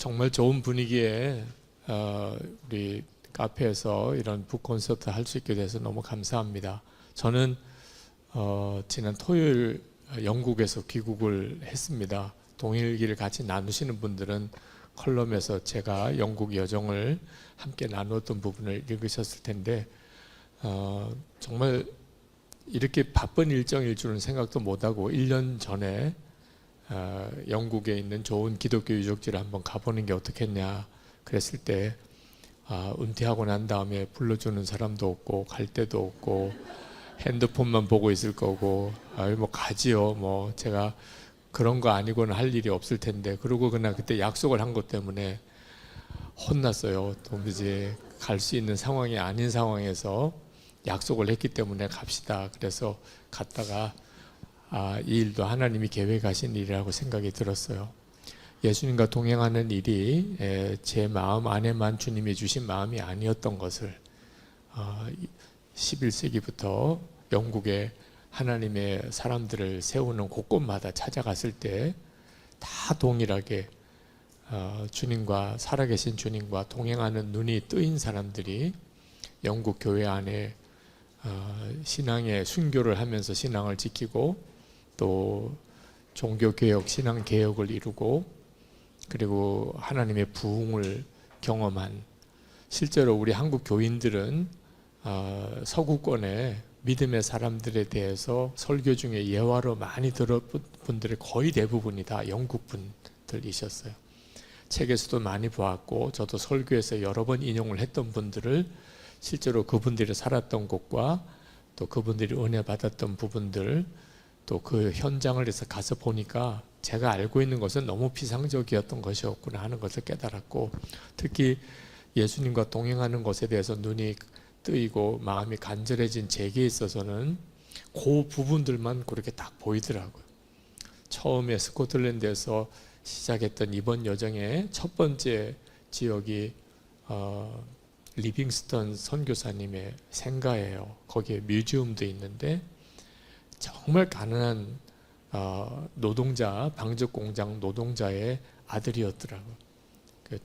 정말 좋은 분위기에 우리 카페에서 이런 북콘서트 할 수 있게 돼서 너무 감사합니다. 저는 지난 토요일 영국에서 귀국을 했습니다. 동일기를 같이 나누시는 분들은 컬럼에서 제가 영국 여정을 함께 나누었던 부분을 읽으셨을 텐데 정말 이렇게 바쁜 일정일 줄은 생각도 못하고 1년 전에 영국에 있는 좋은 기독교 유적지를 한번 가보는 게 어떻겠냐 그랬을 때 은퇴하고 난 다음에 불러주는 사람도 없고 갈 데도 없고 핸드폰만 보고 있을 거고 뭐 가지요. 뭐 제가 그런 거 아니고는 할 일이 없을 텐데 그러고 그날 그때 약속을 한 것 때문에 혼났어요. 도무지 갈 수 있는 상황이 아닌 상황에서 약속을 했기 때문에 갑시다. 그래서 갔다가 이 일도 하나님이 계획하신 일이라고 생각이 들었어요. 예수님과 동행하는 일이 제 마음 안에만 주님이 주신 마음이 아니었던 것을 11세기부터 영국에 하나님의 사람들을 세우는 곳곳마다 찾아갔을 때 다 동일하게 주님과 살아계신 주님과 동행하는 눈이 뜨인 사람들이 영국 교회 안에 신앙의 순교를 하면서 신앙을 지키고 또 종교개혁, 신앙개혁을 이루고 그리고 하나님의 부흥을 경험한 실제로 우리 한국 교인들은 서구권의 믿음의 사람들에 대해서 설교 중에 예화로 많이 들어본 분들의 거의 대부분이 다 영국 분들이셨어요. 책에서도 많이 보았고 저도 설교에서 여러 번 인용을 했던 분들을 실제로 그분들이 살았던 곳과 또 그분들이 은혜 받았던 부분들 또 그 현장을 해서 가서 보니까 제가 알고 있는 것은 너무 피상적이었던 것이었구나 하는 것을 깨달았고 특히 예수님과 동행하는 것에 대해서 눈이 뜨이고 마음이 간절해진 제게 있어서는 그 부분들만 그렇게 딱 보이더라고요. 처음에 스코틀랜드에서 시작했던 이번 여정의 첫 번째 지역이 리빙스턴 선교사님의 생가예요. 거기에 뮤지엄도 있는데 정말 가난한 노동자, 방적공장 노동자의 아들이었더라고요.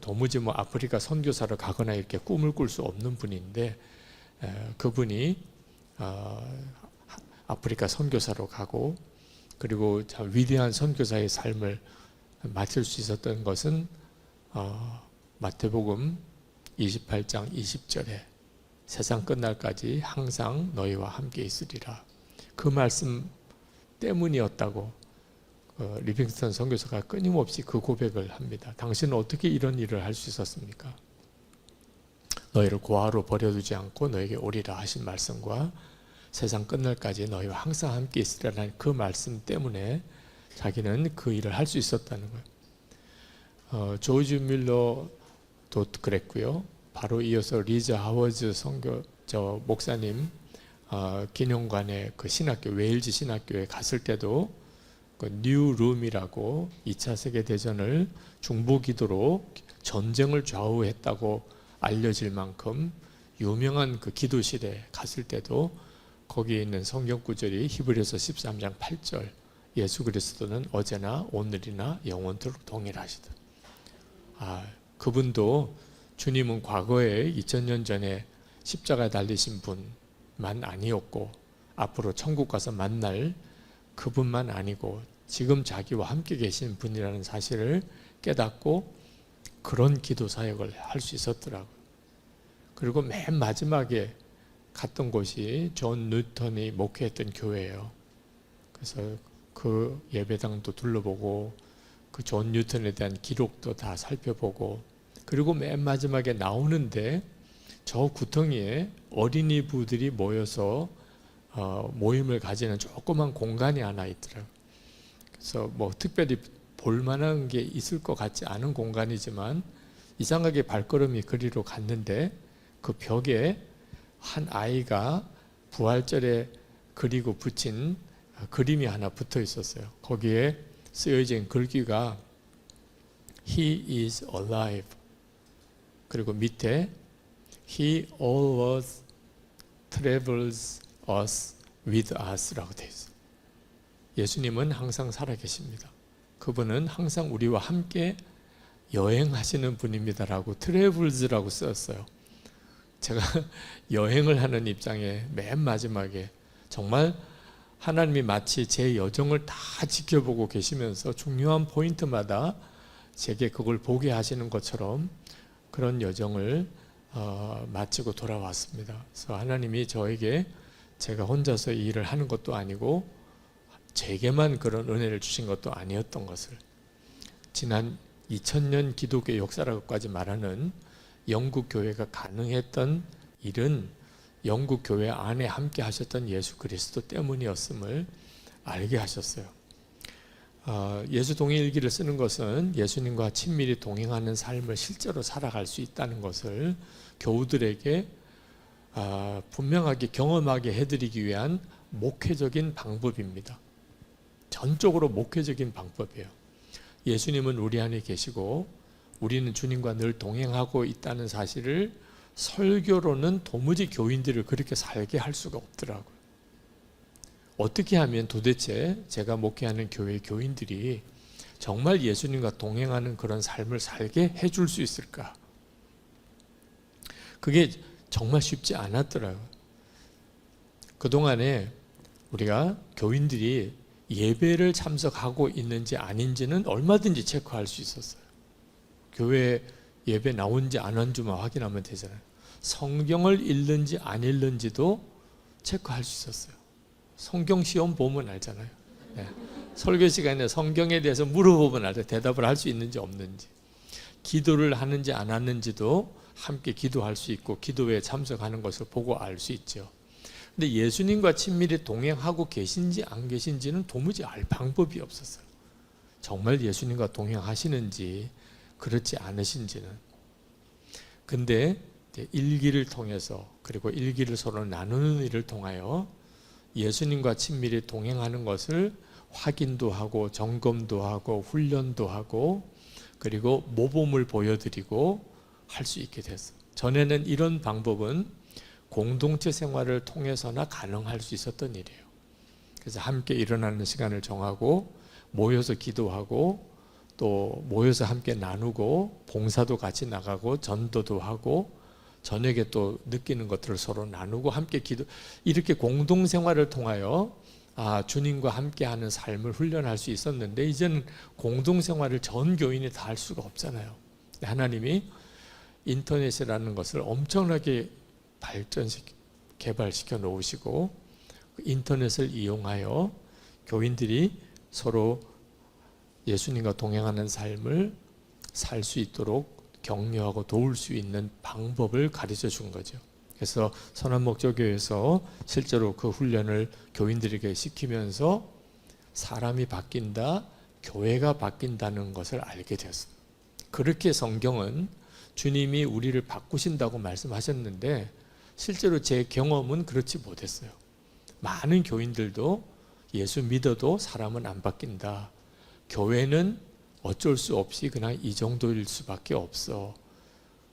도무지 뭐 아프리카 선교사로 가거나 이렇게 꿈을 꿀 수 없는 분인데 그분이 아프리카 선교사로 가고 그리고 참 위대한 선교사의 삶을 마칠 수 있었던 것은 마태복음 28장 20절에 세상 끝날까지 항상 너희와 함께 있으리라. 그 말씀 때문이었다고 리빙스턴 선교사가 끊임없이 그 고백을 합니다. 당신은 어떻게 이런 일을 할 수 있었습니까? 너희를 고아로 버려두지 않고 너에게 오리라 하신 말씀과 세상 끝날까지 너희와 항상 함께 있으리라는 그 말씀 때문에 자기는 그 일을 할 수 있었다는 거예요. 조지 밀러도 그랬고요. 바로 이어서 리즈 하워즈 목사님 기념관에 그 신학교 웨일즈 신학교에 갔을 때도 그 뉴룸이라고 2차 세계대전을 중보기도로 전쟁을 좌우했다고 알려질 만큼 유명한 그 기도실에 갔을 때도 거기에 있는 성경 구절이 히브리서 13장 8절 예수 그리스도는 어제나 오늘이나 영원토록 동일하시다. 그분도 주님은 과거에 2000년 전에 십자가에 달리신 분만 아니었고 앞으로 천국 가서 만날 그분만 아니고 지금 자기와 함께 계신 분이라는 사실을 깨닫고 그런 기도 사역을 할 수 있었더라고요. 그리고 맨 마지막에 갔던 곳이 존 뉴턴이 목회했던 교회예요. 그래서 그 예배당도 둘러보고 그 존 뉴턴에 대한 기록도 다 살펴보고 그리고 맨 마지막에 나오는데 저 구덩이에 어린이부들이 모여서 모임을 가지는 조그만 공간이 하나 있더라고요. 그래서 뭐 특별히 볼만한 게 있을 것 같지 않은 공간이지만 이상하게 발걸음이 그리로 갔는데 그 벽에 한 아이가 부활절에 그리고 붙인 그림이 하나 붙어 있었어요. 거기에 쓰여진 글귀가 He is alive 그리고 밑에 He always travels us with us 라고 되어 있어요. 예수님은 항상 살아계십니다. 그분은 항상 우리와 함께 여행하시는 분입니다라고 트래블즈라고 썼어요. 제가 여행을 하는 입장에 맨 마지막에 정말 하나님이 마치 제 여정을 다 지켜보고 계시면서 중요한 포인트마다 제게 그걸 보게 하시는 것처럼 그런 여정을 마치고 돌아왔습니다. 그래서 하나님이 저에게 제가 혼자서 이 일을 하는 것도 아니고 제게만 그런 은혜를 주신 것도 아니었던 것을, 지난 2000년 기독교 역사라고까지 말하는 영국 교회가 가능했던 일은 영국 교회 안에 함께 하셨던 예수 그리스도 때문이었음을 알게 하셨어요. 예수 동행일기를 쓰는 것은 예수님과 친밀히 동행하는 삶을 실제로 살아갈 수 있다는 것을 교우들에게 분명하게 경험하게 해드리기 위한 목회적인 방법입니다. 전적으로 목회적인 방법이에요. 예수님은 우리 안에 계시고 우리는 주님과 늘 동행하고 있다는 사실을 설교로는 도무지 교인들을 그렇게 살게 할 수가 없더라고요. 어떻게 하면 도대체 제가 목회하는 교회 교인들이 정말 예수님과 동행하는 그런 삶을 살게 해줄 수 있을까? 그게 정말 쉽지 않았더라고요. 그동안에 우리가 교인들이 예배를 참석하고 있는지 아닌지는 얼마든지 체크할 수 있었어요. 교회 예배 나온지 안 온지만 확인하면 되잖아요. 성경을 읽는지 안 읽는지도 체크할 수 있었어요. 성경 시험 보면 알잖아요. 네. 설교 시간에 성경에 대해서 물어보면 알죠. 대답을 할 수 있는지 없는지. 기도를 하는지 안 하는지도 함께 기도할 수 있고 기도에 참석하는 것을 보고 알 수 있죠. 근데 예수님과 친밀히 동행하고 계신지 안 계신지는 도무지 알 방법이 없었어요. 정말 예수님과 동행하시는지 그렇지 않으신지는. 근데 일기를 통해서, 그리고 일기를 서로 나누는 일을 통하여 예수님과 친밀히 동행하는 것을 확인도 하고 점검도 하고 훈련도 하고 그리고 모범을 보여드리고 할 수 있게 됐어요. 전에는 이런 방법은 공동체 생활을 통해서나 가능할 수 있었던 일이에요. 그래서 함께 일어나는 시간을 정하고 모여서 기도하고 또 모여서 함께 나누고 봉사도 같이 나가고 전도도 하고 저녁에 또 느끼는 것들을 서로 나누고 함께 기도, 이렇게 공동생활을 통하여 주님과 함께하는 삶을 훈련할 수 있었는데 이제는 공동생활을 전 교인이 다 할 수가 없잖아요. 하나님이 인터넷이라는 것을 엄청나게 개발시켜 놓으시고 인터넷을 이용하여 교인들이 서로 예수님과 동행하는 삶을 살 수 있도록 격려하고 도울 수 있는 방법을 가르쳐 준 거죠. 그래서 선한목적교회에서 실제로 그 훈련을 교인들에게 시키면서 사람이 바뀐다, 교회가 바뀐다는 것을 알게 되었습니다. 그렇게 성경은 주님이 우리를 바꾸신다고 말씀하셨는데 실제로 제 경험은 그렇지 못했어요. 많은 교인들도 예수 믿어도 사람은 안 바뀐다. 교회는 어쩔 수 없이 그냥 이 정도일 수밖에 없어.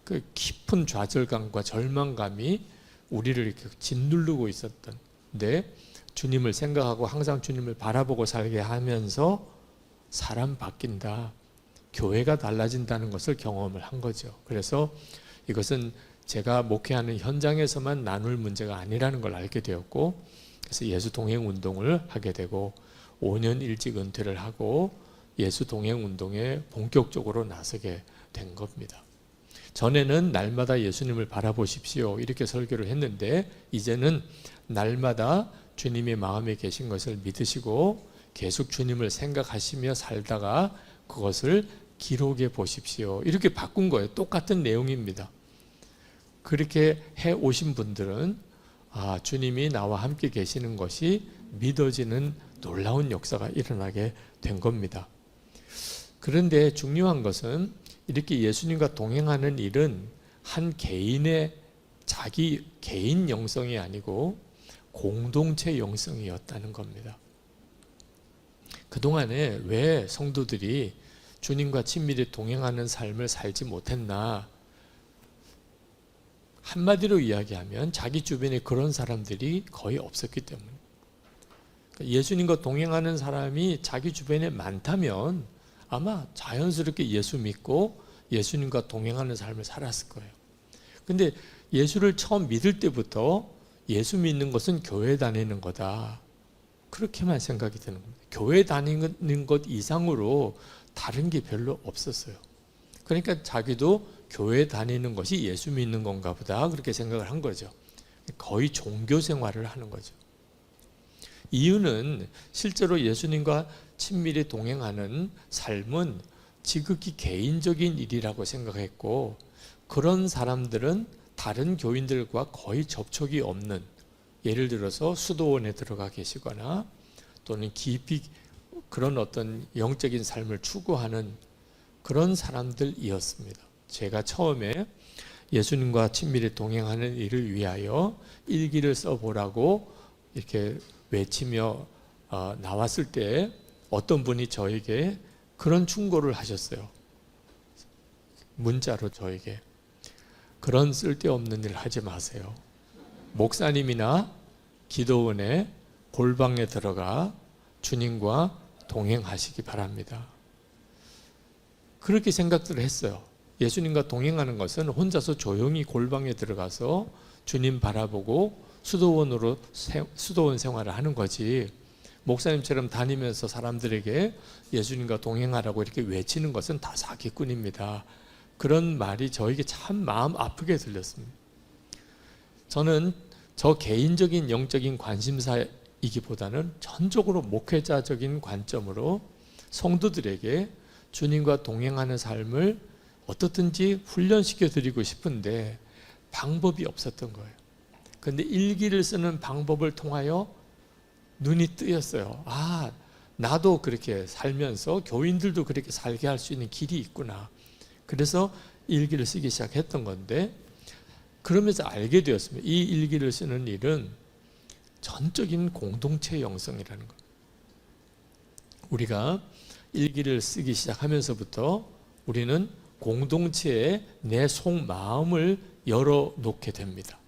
그 깊은 좌절감과 절망감이 우리를 이렇게 짓누르고 있었던데 주님을 생각하고 항상 주님을 바라보고 살게 하면서 사람 바뀐다, 교회가 달라진다는 것을 경험을 한 거죠. 그래서 이것은 제가 목회하는 현장에서만 나눌 문제가 아니라는 걸 알게 되었고, 그래서 예수 동행 운동을 하게 되고 5년 일찍 은퇴를 하고 예수 동행 운동에 본격적으로 나서게 된 겁니다. 전에는 날마다 예수님을 바라보십시오 이렇게 설교를 했는데 이제는 날마다 주님이 마음에 계신 것을 믿으시고 계속 주님을 생각하시며 살다가 그것을 기록해 보십시오 이렇게 바꾼 거예요. 똑같은 내용입니다. 그렇게 해 오신 분들은 주님이 나와 함께 계시는 것이 믿어지는 놀라운 역사가 일어나게 된 겁니다. 그런데 중요한 것은 이렇게 예수님과 동행하는 일은 한 개인의 자기 개인 영성이 아니고 공동체 영성이었다는 겁니다. 그동안에 왜 성도들이 주님과 친밀히 동행하는 삶을 살지 못했나? 한마디로 이야기하면 자기 주변에 그런 사람들이 거의 없었기 때문에, 예수님과 동행하는 사람이 자기 주변에 많다면 아마 자연스럽게 예수 믿고 예수님과 동행하는 삶을 살았을 거예요. 근데 예수를 처음 믿을 때부터 예수 믿는 것은 교회 다니는 거다, 그렇게만 생각이 드는 겁니다. 교회 다니는 것 이상으로 다른 게 별로 없었어요. 그러니까 자기도 교회 다니는 것이 예수 믿는 건가 보다, 그렇게 생각을 한 거죠. 거의 종교 생활을 하는 거죠. 이유는 실제로 예수님과 친밀히 동행하는 삶은 지극히 개인적인 일이라고 생각했고, 그런 사람들은 다른 교인들과 거의 접촉이 없는, 예를 들어서 수도원에 들어가 계시거나 또는 깊이 그런 어떤 영적인 삶을 추구하는 그런 사람들이었습니다. 제가 처음에 예수님과 친밀히 동행하는 일을 위하여 일기를 써보라고 이렇게 외치며 나왔을 때 어떤 분이 저에게 그런 충고를 하셨어요. 문자로 저에게, 그런 쓸데없는 일 하지 마세요. 목사님이나 기도원에 골방에 들어가 주님과 동행하시기 바랍니다. 그렇게 생각들을 했어요. 예수님과 동행하는 것은 혼자서 조용히 골방에 들어가서 주님 바라보고 수도원 생활을 하는 거지, 목사님처럼 다니면서 사람들에게 예수님과 동행하라고 이렇게 외치는 것은 다 사기꾼입니다. 그런 말이 저에게 참 마음 아프게 들렸습니다. 저는 저 개인적인 영적인 관심사이기보다는 전적으로 목회자적인 관점으로 성도들에게 주님과 동행하는 삶을 어떻든지 훈련시켜 드리고 싶은데 방법이 없었던 거예요. 그런데 일기를 쓰는 방법을 통하여 눈이 뜨였어요. 아, 나도 그렇게 살면서 교인들도 그렇게 살게 할 수 있는 길이 있구나. 그래서 일기를 쓰기 시작했던 건데, 그러면서 알게 되었습니다. 이 일기를 쓰는 일은 전적인 공동체 영성이라는 것. 우리가 일기를 쓰기 시작하면서부터 우리는 공동체에 내 속마음을 열어놓게 됩니다.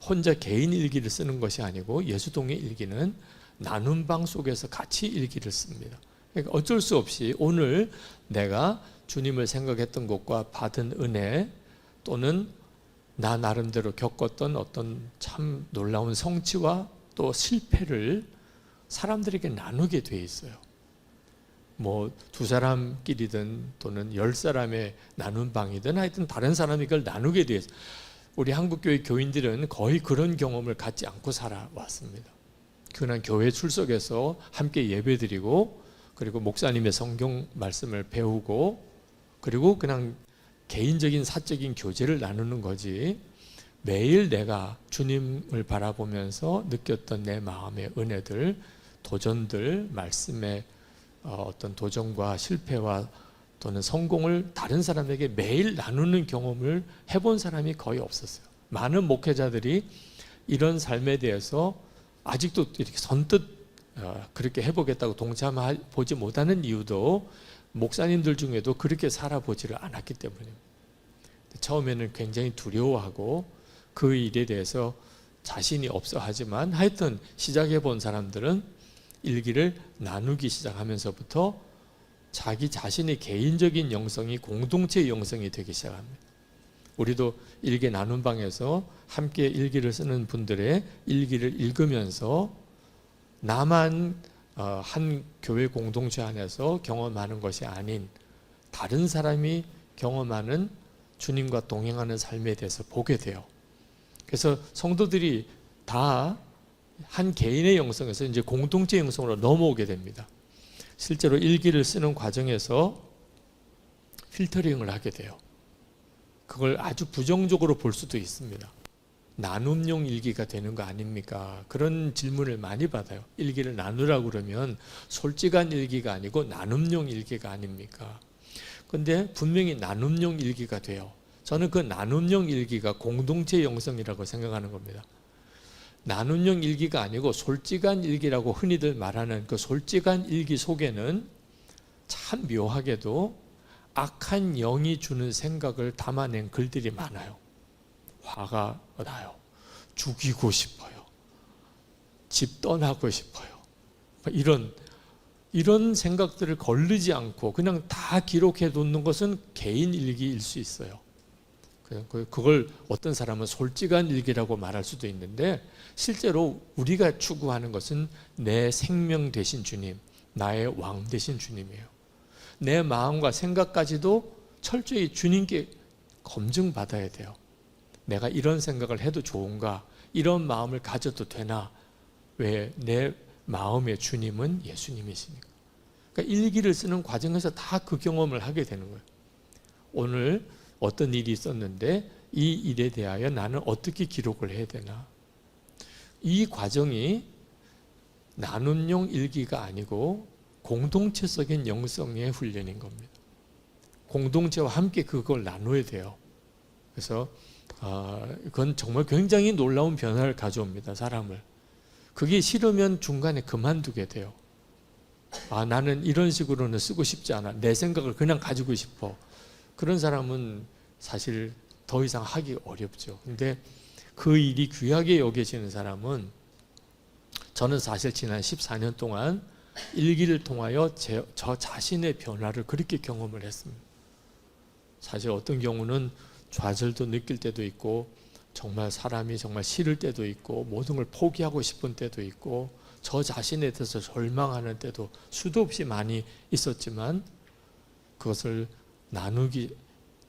혼자 개인 일기를 쓰는 것이 아니고 예수동의 일기는 나눔방 속에서 같이 일기를 씁니다. 그러니까 어쩔 수 없이 오늘 내가 주님을 생각했던 것과 받은 은혜, 또는 나 나름대로 겪었던 어떤 참 놀라운 성취와 또 실패를 사람들에게 나누게 돼 있어요. 뭐 두 사람끼리든 또는 10사람의 나눈 방이든 하여튼 다른 사람이 그걸 나누게 돼 있어요. 우리 한국교회 교인들은 거의 그런 경험을 갖지 않고 살아왔습니다. 그냥 교회 출석해서 함께 예배드리고, 그리고 목사님의 성경 말씀을 배우고, 그리고 그냥 개인적인 사적인 교제를 나누는 거지, 매일 내가 주님을 바라보면서 느꼈던 내 마음의 은혜들, 도전들, 말씀의 어떤 도전과 실패와 또는 성공을 다른 사람에게 매일 나누는 경험을 해본 사람이 거의 없었어요. 많은 목회자들이 이런 삶에 대해서 아직도 이렇게 선뜻 그렇게 해보겠다고 동참해보지 못하는 이유도 목사님들 중에도 그렇게 살아보지를 않았기 때문입니다. 처음에는 굉장히 두려워하고 그 일에 대해서 자신이 없어 하지만, 하여튼 시작해본 사람들은 일기를 나누기 시작하면서부터 자기 자신의 개인적인 영성이 공동체 영성이 되기 시작합니다. 우리도 일기 나눔 방에서 함께 일기를 쓰는 분들의 일기를 읽으면서 나만 한 교회 공동체 안에서 경험하는 것이 아닌 다른 사람이 경험하는 주님과 동행하는 삶에 대해서 보게 돼요. 그래서 성도들이 다 한 개인의 영성에서 이제 공동체 영성으로 넘어오게 됩니다. 실제로 일기를 쓰는 과정에서 필터링을 하게 돼요. 그걸 아주 부정적으로 볼 수도 있습니다. 나눔용 일기가 되는 거 아닙니까? 그런 질문을 많이 받아요. 일기를 나누라고 그러면 솔직한 일기가 아니고 나눔용 일기가 아닙니까? 근데 분명히 나눔용 일기가 돼요. 저는 그 나눔용 일기가 공동체 영성이라고 생각하는 겁니다. 나눔용 일기가 아니고 솔직한 일기라고 흔히들 말하는 그 솔직한 일기 속에는 참 묘하게도 악한 영이 주는 생각을 담아낸 글들이 많아요. 화가 나요. 죽이고 싶어요. 집 떠나고 싶어요. 이런 이런 생각들을 거르지 않고 그냥 다 기록해 놓는 것은 개인 일기일 수 있어요. 그걸 어떤 사람은 솔직한 일기라고 말할 수도 있는데, 실제로 우리가 추구하는 것은 내 생명 되신 주님, 나의 왕 되신 주님이에요. 내 마음과 생각까지도 철저히 주님께 검증받아야 돼요. 내가 이런 생각을 해도 좋은가? 이런 마음을 가져도 되나? 왜? 내 마음의 주님은 예수님이시니까. 그러니까 일기를 쓰는 과정에서 다 그 경험을 하게 되는 거예요. 오늘 어떤 일이 있었는데 이 일에 대하여 나는 어떻게 기록을 해야 되나? 이 과정이 나눔용 일기가 아니고 공동체적인 영성의 훈련인 겁니다. 공동체와 함께 그걸 나눠야 돼요. 그래서 그건 정말 굉장히 놀라운 변화를 가져옵니다. 사람을. 그게 싫으면 중간에 그만두게 돼요. 나는 이런 식으로는 쓰고 싶지 않아. 내 생각을 그냥 가지고 싶어. 그런 사람은 사실 더 이상 하기 어렵죠. 근데 그 일이 귀하게 여겨지는 사람은, 저는 사실 지난 14년 동안 일기를 통하여 저 자신의 변화를 그렇게 경험을 했습니다. 사실 어떤 경우는 좌절도 느낄 때도 있고, 정말 사람이 정말 싫을 때도 있고, 모든 걸 포기하고 싶은 때도 있고, 저 자신에 대해서 절망하는 때도 수도 없이 많이 있었지만, 그것을 나누기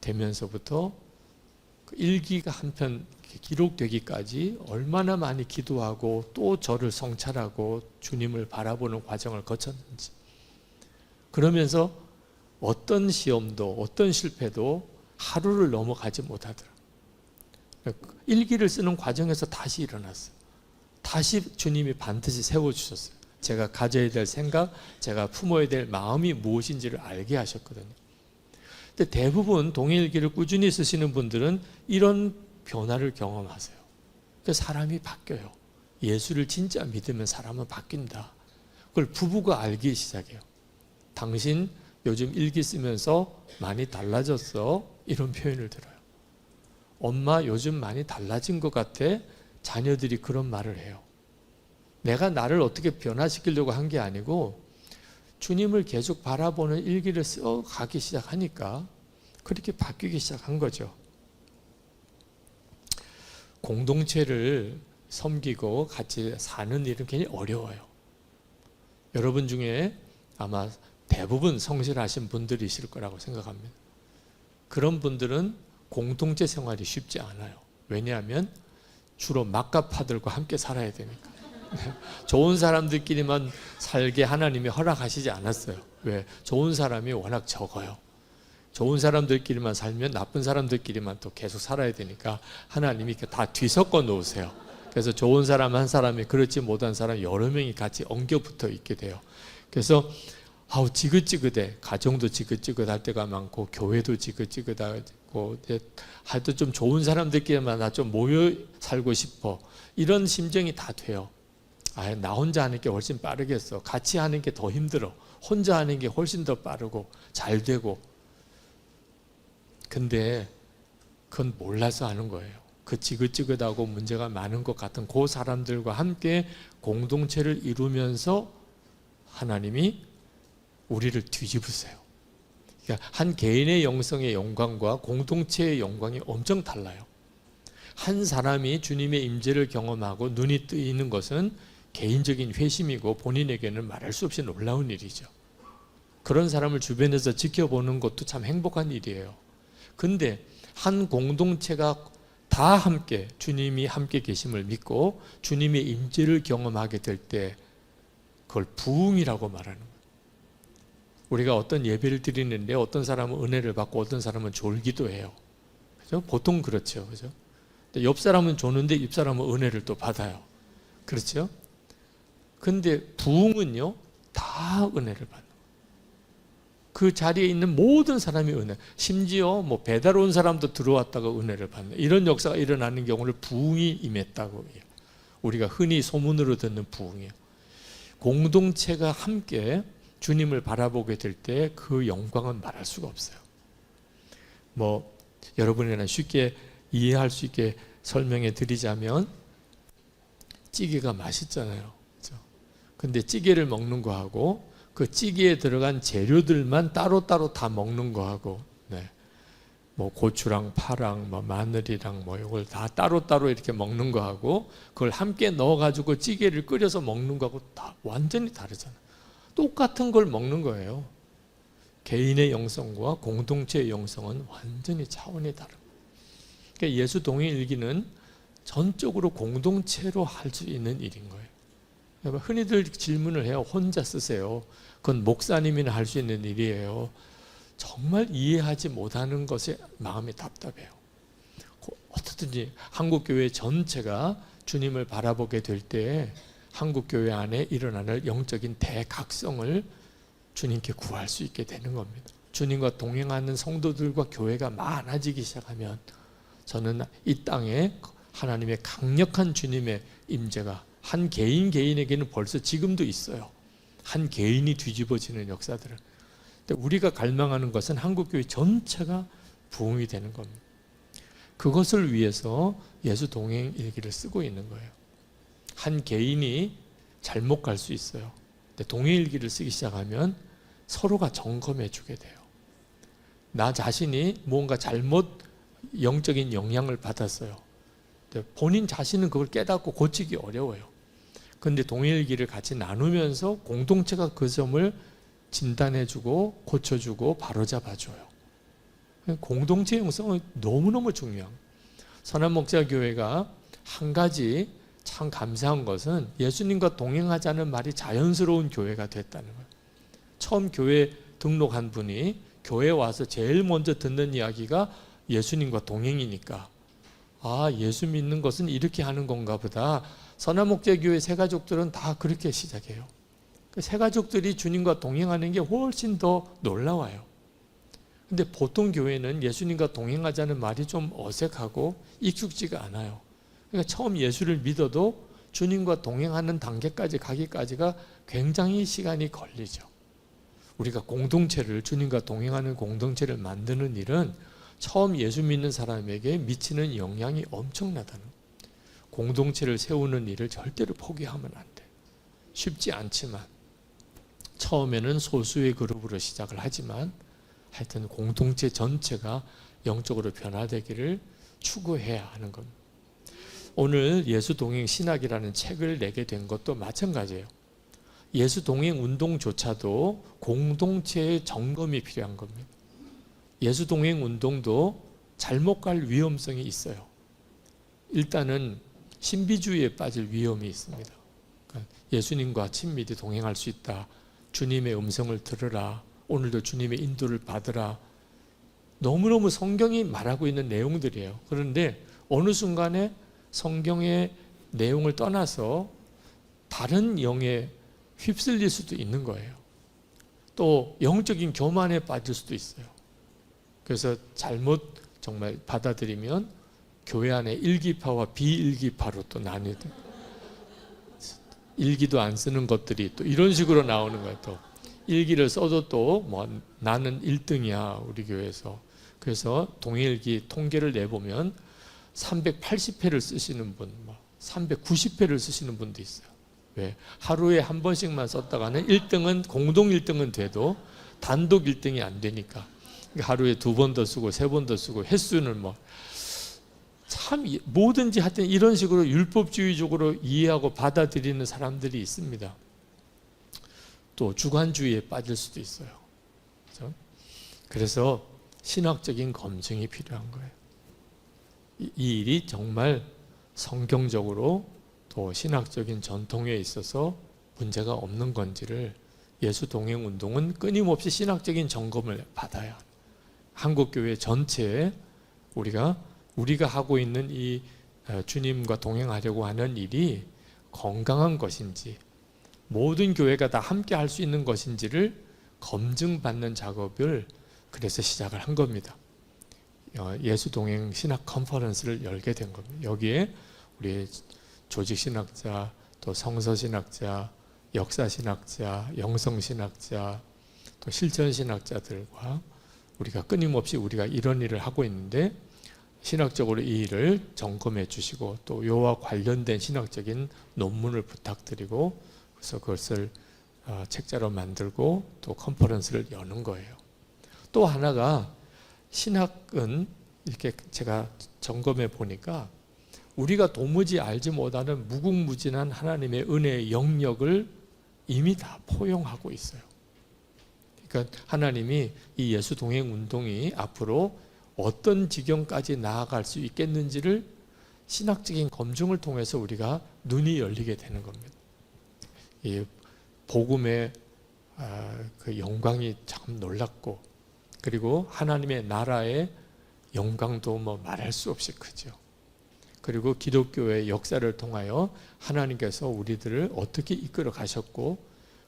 되면서부터 그 일기가 한편 기록되기까지 얼마나 많이 기도하고 또 저를 성찰하고 주님을 바라보는 과정을 거쳤는지, 그러면서 어떤 시험도 어떤 실패도 하루를 넘어가지 못하더라. 일기를 쓰는 과정에서 다시 일어났어요. 다시 주님이 반드시 세워주셨어요. 제가 가져야 될 생각, 제가 품어야 될 마음이 무엇인지를 알게 하셨거든요. 근데 대부분 동일기를 꾸준히 쓰시는 분들은 이런 변화를 경험하세요. 그래서 사람이 바뀌어요. 예수를 진짜 믿으면 사람은 바뀐다. 그걸 부부가 알기 시작해요. 당신 요즘 일기 쓰면서 많이 달라졌어. 이런 표현을 들어요. 엄마 요즘 많이 달라진 것 같아. 자녀들이 그런 말을 해요. 내가 나를 어떻게 변화시키려고 한 게 아니고 주님을 계속 바라보는 일기를 써가기 시작하니까 그렇게 바뀌기 시작한 거죠. 공동체를 섬기고 같이 사는 일은 굉장히 어려워요. 여러분 중에 아마 대부분 성실하신 분들이실 거라고 생각합니다. 그런 분들은 공동체 생활이 쉽지 않아요. 왜냐하면 주로 막가파들과 함께 살아야 되니까. 좋은 사람들끼리만 살게 하나님이 허락하시지 않았어요. 왜? 좋은 사람이 워낙 적어요. 좋은 사람들끼리만 살면 나쁜 사람들끼리만 또 계속 살아야 되니까 하나님이 다 뒤섞어 놓으세요. 그래서 좋은 사람 한 사람이 그렇지 못한 사람 여러 명이 같이 엉겨 붙어 있게 돼요. 그래서 지긋지긋해. 가정도 지긋지긋할 때가 많고 교회도 지긋지긋하고 하여튼 좀 좋은 사람들끼리만 나 좀 모여 살고 싶어. 이런 심정이 다 돼요. 나 혼자 하는 게 훨씬 빠르겠어. 같이 하는 게 더 힘들어. 혼자 하는 게 훨씬 더 빠르고 잘 되고. 근데 그건 몰라서 하는 거예요. 그 지긋지긋하고 문제가 많은 것 같은 그 사람들과 함께 공동체를 이루면서 하나님이 우리를 뒤집으세요. 그러니까 한 개인의 영성의 영광과 공동체의 영광이 엄청 달라요. 한 사람이 주님의 임재를 경험하고 눈이 뜨이는 것은 개인적인 회심이고 본인에게는 말할 수 없이 놀라운 일이죠. 그런 사람을 주변에서 지켜보는 것도 참 행복한 일이에요. 근데 한 공동체가 다 함께 주님이 함께 계심을 믿고 주님의 임재를 경험하게 될 때 그걸 부흥이라고 말하는 거예요. 우리가 어떤 예배를 드리는데 어떤 사람은 은혜를 받고 어떤 사람은 졸기도 해요. 그죠? 보통 그렇죠. 그죠? 옆 사람은 조는데 옆 사람은 은혜를 또 받아요. 그렇죠? 근데 부흥은요, 다 은혜를 받는 거예요. 그 자리에 있는 모든 사람이 은혜, 심지어 배달 온 사람도 들어왔다가 은혜를 받는 이런 역사가 일어나는 경우를 부흥이 임했다고 해요. 우리가 흔히 소문으로 듣는 부흥이에요. 공동체가 함께 주님을 바라보게 될 때 그 영광은 말할 수가 없어요. 여러분이나 쉽게 이해할 수 있게 설명해 드리자면 찌개가 맛있잖아요. 그렇죠? 근데 찌개를 먹는 거하고 그 찌개에 들어간 재료들만 따로따로 다 먹는 거하고, 네. 뭐 고추랑 파랑 뭐 마늘이랑 뭐 이걸 다 따로따로 이렇게 먹는 거하고 그걸 함께 넣어가지고 찌개를 끓여서 먹는 거하고 다 완전히 다르잖아요. 똑같은 걸 먹는 거예요. 개인의 영성과 공동체의 영성은 완전히 차원이 다릅니다. 그러니까 예수 동행일기는 전적으로 공동체로 할 수 있는 일인 거예요. 그러니까 흔히들 질문을 해요. 혼자 쓰세요. 그건 목사님이나 할 수 있는 일이에요. 정말 이해하지 못하는 것에 마음이 답답해요. 어떻든지 한국교회 전체가 주님을 바라보게 될 때 한국교회 안에 일어나는 영적인 대각성을 주님께 구할 수 있게 되는 겁니다. 주님과 동행하는 성도들과 교회가 많아지기 시작하면 저는 이 땅에 하나님의 강력한 주님의 임재가 한 개인 개인에게는 벌써 지금도 있어요. 한 개인이 뒤집어지는 역사들은. 근데 우리가 갈망하는 것은 한국교회 전체가 부흥이 되는 겁니다. 그것을 위해서 예수 동행 일기를 쓰고 있는 거예요. 한 개인이 잘못 갈 수 있어요. 근데 동행 일기를 쓰기 시작하면 서로가 점검해 주게 돼요. 나 자신이 뭔가 잘못 영적인 영향을 받았어요. 본인 자신은 그걸 깨닫고 고치기 어려워요. 그런데 동일기를 같이 나누면서 공동체가 그 점을 진단해주고 고쳐주고 바로잡아줘요. 공동체 형성은 너무너무 중요합니다. 선한목자교회가 한 가지 참 감사한 것은 예수님과 동행하자는 말이 자연스러운 교회가 됐다는 거예요. 처음 교회 등록한 분이 교회에 와서 제일 먼저 듣는 이야기가 예수님과 동행이니까 아, 예수 믿는 것은 이렇게 하는 건가 보다. 선한목자교회 새가족들은 다 그렇게 시작해요. 새가족들이 주님과 동행하는 게 훨씬 더 놀라워요. 근데 보통 교회는 예수님과 동행하자는 말이 좀 어색하고 익숙지가 않아요. 그러니까 처음 예수를 믿어도 주님과 동행하는 단계까지 가기까지가 굉장히 시간이 걸리죠. 우리가 공동체를, 주님과 동행하는 공동체를 만드는 일은 처음 예수 믿는 사람에게 미치는 영향이 엄청나다는 거예요. 공동체를 세우는 일을 절대로 포기하면 안 돼요. 쉽지 않지만 처음에는 소수의 그룹으로 시작을 하지만 하여튼 공동체 전체가 영적으로 변화되기를 추구해야 하는 겁니다. 오늘 예수 동행 신학이라는 책을 내게 된 것도 마찬가지예요. 예수 동행 운동조차도 공동체의 점검이 필요한 겁니다. 예수 동행 운동도 잘못 갈 위험성이 있어요. 일단은 신비주의에 빠질 위험이 있습니다. 그러니까 예수님과 친밀히 동행할 수 있다. 주님의 음성을 들으라. 오늘도 주님의 인도를 받으라. 너무너무 성경이 말하고 있는 내용들이에요. 그런데 어느 순간에 성경의 내용을 떠나서 다른 영에 휩쓸릴 수도 있는 거예요. 또 영적인 교만에 빠질 수도 있어요. 그래서 잘못 정말 받아들이면 교회 안에 일기파와 비일기파로 또 나뉘어요. 일기도 안 쓰는 것들이 또 이런 식으로 나오는 거예요. 또 일기를 써도 또 뭐 나는 1등이야 우리 교회에서. 그래서 동일기 통계를 내보면 380회를 쓰시는 분, 390회를 쓰시는 분도 있어요. 왜? 하루에 한 번씩만 썼다가는 1등은 공동 1등은 돼도 단독 1등이 안 되니까 하루에 2번 더 쓰고 3번 더 쓰고 횟수는 참 뭐든지 하여튼 이런 식으로 율법주의적으로 이해하고 받아들이는 사람들이 있습니다. 또 주관주의에 빠질 수도 있어요. 그렇죠? 그래서 신학적인 검증이 필요한 거예요. 이 일이 정말 성경적으로 또 신학적인 전통에 있어서 문제가 없는 건지를 예수 동행 운동은 끊임없이 신학적인 점검을 받아야 합니다. 한국교회 전체에 우리가 하고 있는 이 주님과 동행하려고 하는 일이 건강한 것인지 모든 교회가 다 함께 할 수 있는 것인지를 검증받는 작업을 그래서 시작을 한 겁니다. 예수 동행 신학 컨퍼런스를 열게 된 겁니다. 여기에 우리 조직신학자, 또 성서신학자, 역사신학자, 영성신학자, 또 실천신학자들과 우리가 끊임없이 우리가 이런 일을 하고 있는데 신학적으로 이 일을 점검해 주시고 또 이와 관련된 신학적인 논문을 부탁드리고 그래서 그것을 책자로 만들고 또 컨퍼런스를 여는 거예요. 또 하나가 신학은 이렇게 제가 점검해 보니까 우리가 도무지 알지 못하는 무궁무진한 하나님의 은혜의 영역을 이미 다 포용하고 있어요. 그러니까 하나님이 이 예수 동행 운동이 앞으로 어떤 지경까지 나아갈 수 있겠는지를 신학적인 검증을 통해서 우리가 눈이 열리게 되는 겁니다. 이 복음의 그 영광이 참 놀랍고, 그리고 하나님의 나라의 영광도 뭐 말할 수 없이 크죠. 그리고 기독교의 역사를 통하여 하나님께서 우리들을 어떻게 이끌어 가셨고,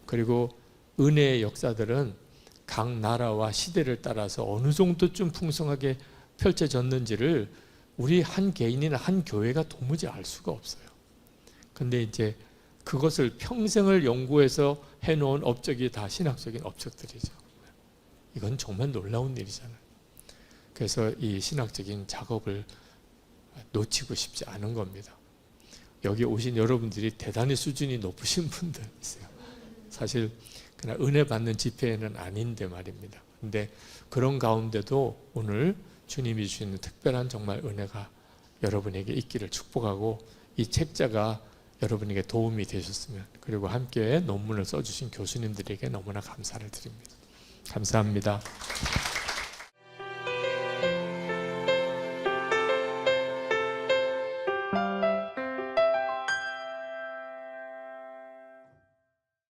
그리고 은혜의 역사들은 각 나라와 시대를 따라서 어느 정도쯤 풍성하게 펼쳐졌는지를 우리 한 개인이나 한 교회가 도무지 알 수가 없어요. 근데 이제 그것을 평생을 연구해서 해놓은 업적이 다 신학적인 업적들이죠. 이건 정말 놀라운 일이잖아요. 그래서 이 신학적인 작업을 놓치고 싶지 않은 겁니다. 여기 오신 여러분들이 대단히 수준이 높으신 분들이세요. 사실 그냥 은혜 받는 집회는 아닌데 말입니다. 근데 그런 가운데도 오늘 주님이 주시는 특별한 정말 은혜가 여러분에게 있기를 축복하고, 이 책자가 여러분에게 도움이 되셨으면, 그리고 함께 논문을 써주신 교수님들에게 너무나 감사를 드립니다. 감사합니다.